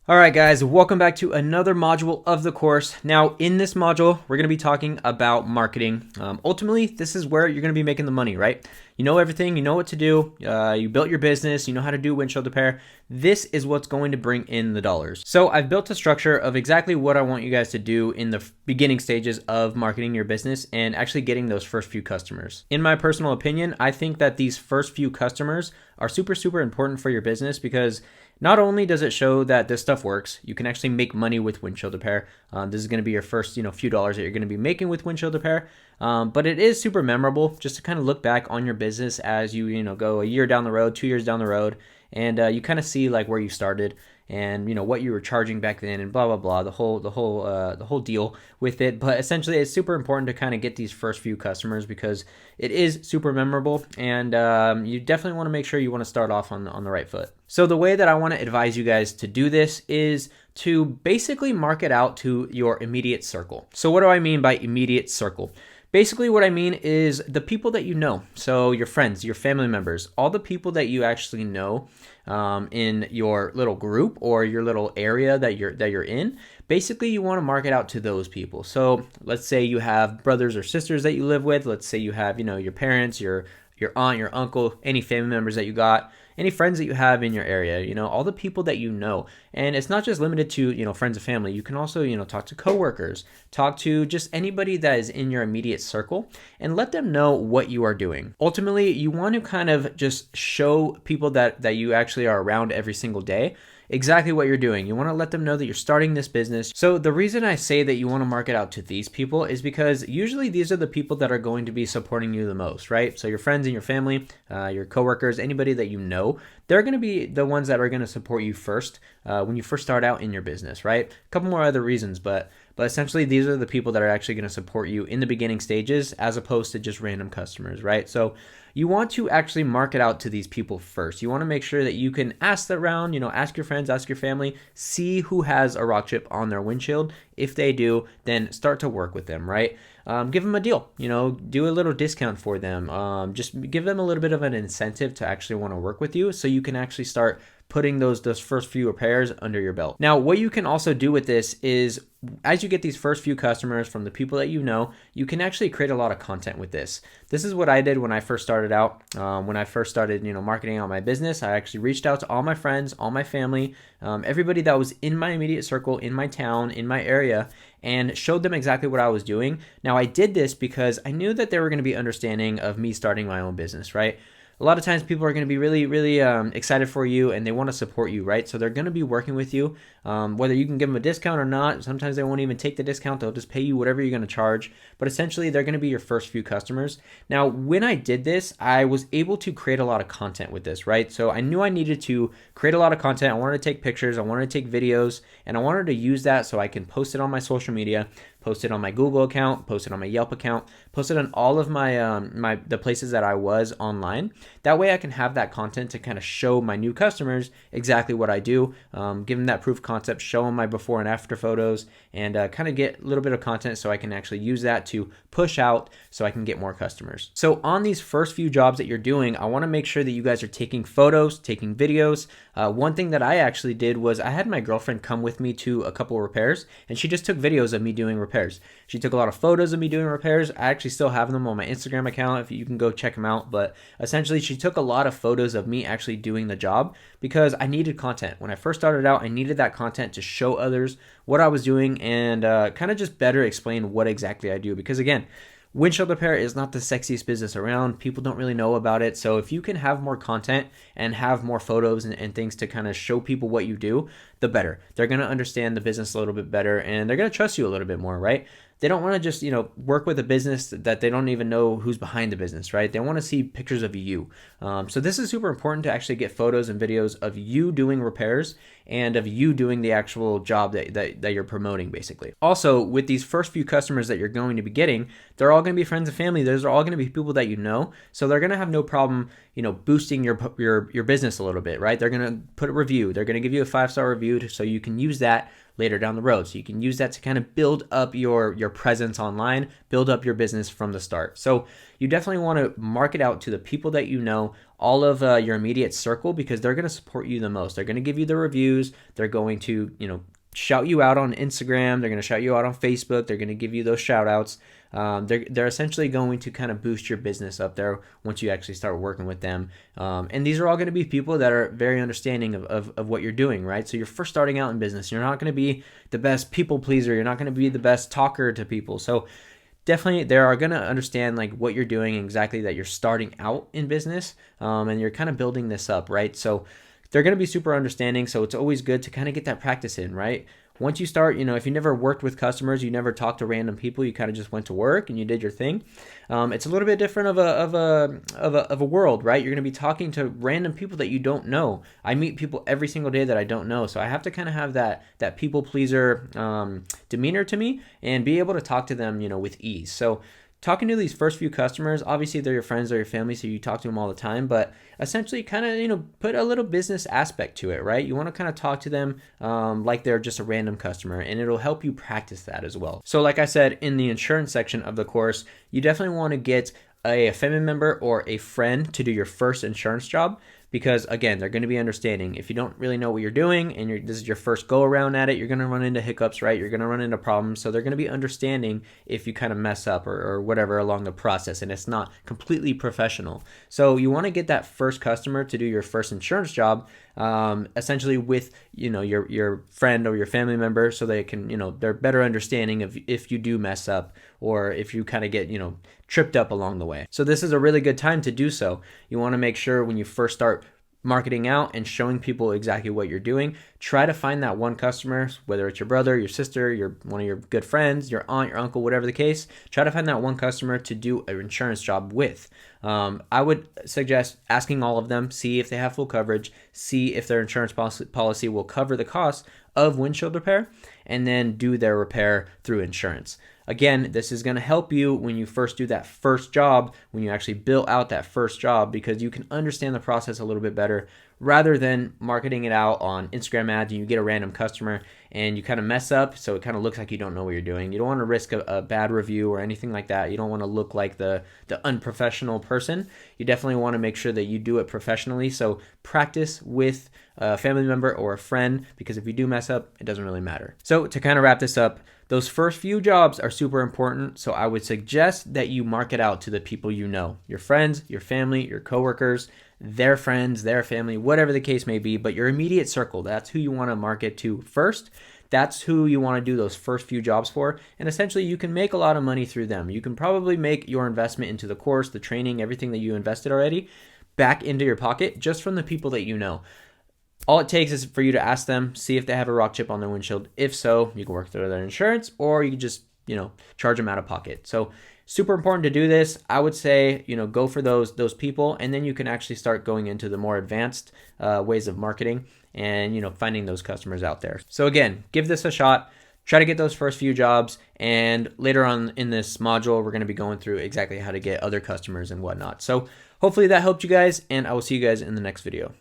All right, guys, welcome back to another module of the course. Now, in this module, we're going to be talking about marketing. Ultimately, this is where you're going to be making the money, right? You know everything, you know what to do, you built your business, you know how to do windshield repair. This is what's going to bring in the dollars. So I've built a structure of exactly what I want you guys to do in the beginning stages of marketing your business and actually getting those first few customers. In my personal opinion, I think that these first few customers are super important for your business because not only does it show that this stuff works, you can actually make money with windshield repair. This is going to be your first, few dollars that you're going to be making with windshield repair. But it is super memorable just to kind of look back on your business as you, go a year down the road, 2 years down the road, and you kind of see like where you started and what you were charging back then and blah blah blah, the whole deal with it. But essentially, it's super important to kind of get these first few customers because it is super memorable, and you definitely want to make sure you want to start off on the right foot. So the way that I want to advise you guys to do this is to basically market out to your immediate circle. So what do I mean by immediate circle? Basically, what I mean is the people that you know. So your friends, your family members, all the people that you actually know in your little group or your little area that you're in. Basically, you want to market out to those people. So let's say you have brothers or sisters that you live with. Let's say you have, your parents, your aunt, your uncle, any family members that you got, any friends that you have in your area, all the people that you know. And it's not just limited to, friends and family. You can also, talk to coworkers, talk to just anybody that is in your immediate circle and let them know what you are doing. Ultimately, you want to kind of just show people that you actually are around every single day exactly what you're doing. You want to let them know that you're starting this business. So the reason I say that you want to market out to these people is because usually these are the people that are going to be supporting you the most, right? So your friends and your family, your coworkers, anybody that you know, they're going to be the ones that are going to support you first when you first start out in your business, right? A couple more other reasons, but essentially these are the people that are actually going to support you in the beginning stages as opposed to just random customers, right? So you want to actually market out to these people first. You want to make sure that you can ask around, ask your friends, ask your family, see who has a rock chip on their windshield. If they do, then start to work with them, right? Give them a deal, do a little discount for them. Just give them a little bit of an incentive to actually want to work with you so you can actually start putting those first few repairs under your belt. Now, what you can also do with this is as you get these first few customers from the people that you know, you can actually create a lot of content with this. This is what I did when I first started out. When I first started, marketing out my business, I actually reached out to all my friends, all my family, everybody that was in my immediate circle, in my town, in my area, and showed them exactly what I was doing. Now, I did this because I knew that they were going to be understanding of me starting my own business, right? A lot of times people are going to be really excited for you and they want to support you, right? So they're going to be working with you, whether you can give them a discount or not. Sometimes they won't even take the discount. They'll just pay you whatever you're going to charge. But essentially, they're going to be your first few customers. Now, when I did this, I was able to create a lot of content with this, right? So I knew I needed to create a lot of content. I wanted to take pictures. I wanted to take videos. And I wanted to use that so I can post it on my social media, post it on my Google account, post it on my Yelp account, post it on all of my the places that I was online. That way I can have that content to kind of show my new customers exactly what I do, give them that proof concept, show them my before and after photos, and kind of get a little bit of content so I can actually use that to push out so I can get more customers. So on these first few jobs that you're doing, I want to make sure that you guys are taking photos, taking videos. One thing that I actually did was I had my girlfriend come with me to a couple of repairs, and she just took videos of me doing repairs. She took a lot of photos of me doing repairs. I actually still have them on my Instagram account if you can go check them out. But essentially, she took a lot of photos of me actually doing the job because I needed content. When I first started out, I needed that content to show others what I was doing and kind of just better explain what exactly I do. Because again, windshield repair is not the sexiest business around. People don't really know about it. So if you can have more content and have more photos and things to kind of show people what you do, the better. They're going to understand the business a little bit better and they're going to trust you a little bit more, right? They don't want to just, work with a business that they don't even know who's behind the business, right? They want to see pictures of you. So this is super important to actually get photos and videos of you doing repairs and of you doing the actual job that you're promoting, basically. Also, with these first few customers that you're going to be getting, they're all going to be friends and family. Those are all going to be people that you know. So they're going to have no problem, boosting your business a little bit, right? They're going to put a review. They're going to give you a 5-star review so you can use that later down the road. So you can use that to kind of build up your presence online, build up your business from the start. So you definitely want to market out to the people that you know, all of your immediate circle, because they're going to support you the most. They're going to give you the reviews. They're going to, shout you out on Instagram. They're going to shout you out on Facebook. They're going to give you those shout outs. They're essentially going to kind of boost your business up there once you actually start working with them. And these are all going to be people that are very understanding of what you're doing, right? So you're first starting out in business. You're not going to be the best people pleaser. You're not going to be the best talker to people. So definitely they are going to understand like what you're doing, exactly that you're starting out in business, and you're kind of building this up, right? So they're going to be super understanding. So it's always good to kind of get that practice in, right? Once you start, if you never worked with customers, you never talked to random people, you kind of just went to work and you did your thing. It's a little bit different of a world, right? You're going to be talking to random people that you don't know. I meet people every single day that I don't know, so I have to kind of have that people pleaser demeanor to me and be able to talk to them, with ease. So talking to these first few customers, obviously they're your friends, they're your family, so you talk to them all the time, but essentially kind of, put a little business aspect to it, right? You want to kind of talk to them like they're just a random customer, and it'll help you practice that as well. So like I said, in the insurance section of the course, you definitely want to get a family member or a friend to do your first insurance job, because again, they're going to be understanding. If you don't really know what you're doing and this is your first go around at it, you're going to run into hiccups, right? You're going to run into problems. So they're going to be understanding if you kind of mess up or whatever along the process, and it's not completely professional. So you want to get that first customer to do your first insurance job, essentially with, your friend or your family member, so they can, they're better understanding of if you do mess up or if you kind of get, tripped up along the way. So this is a really good time to do so. You want to make sure when you first start marketing out and showing people exactly what you're doing, try to find that one customer, whether it's your brother, your sister, one of your good friends, your aunt, your uncle, whatever the case. Try to find that one customer to do an insurance job with. I would suggest asking all of them, see if they have full coverage, see if their insurance policy will cover the cost of windshield repair, and then do their repair through insurance. Again, this is going to help you when you first do that first job, when you actually build out that first job, because you can understand the process a little bit better rather than marketing it out on Instagram ads and you get a random customer and you kind of mess up, so it kind of looks like you don't know what you're doing. You don't want to risk a bad review or anything like that. You don't want to look like the unprofessional person. You definitely want to make sure that you do it professionally. So practice with a family member or a friend, because if you do mess up, it doesn't really matter. So to kind of wrap this up, those first few jobs are super important, so I would suggest that you market out to the people you know, your friends, your family, your coworkers, their friends, their family, whatever the case may be, but your immediate circle, that's who you want to market to first. That's who you want to do those first few jobs for, and essentially you can make a lot of money through them. You can probably make your investment into the course, the training, everything that you invested already back into your pocket just from the people that you know. All it takes is for you to ask them, see if they have a rock chip on their windshield. If so, you can work through their insurance, or you can just, charge them out of pocket. So super important to do this. I would say, go for those people, and then you can actually start going into the more advanced ways of marketing and, finding those customers out there. So again, give this a shot. Try to get those first few jobs, and later on in this module, we're going to be going through exactly how to get other customers and whatnot. So hopefully that helped you guys, and I will see you guys in the next video.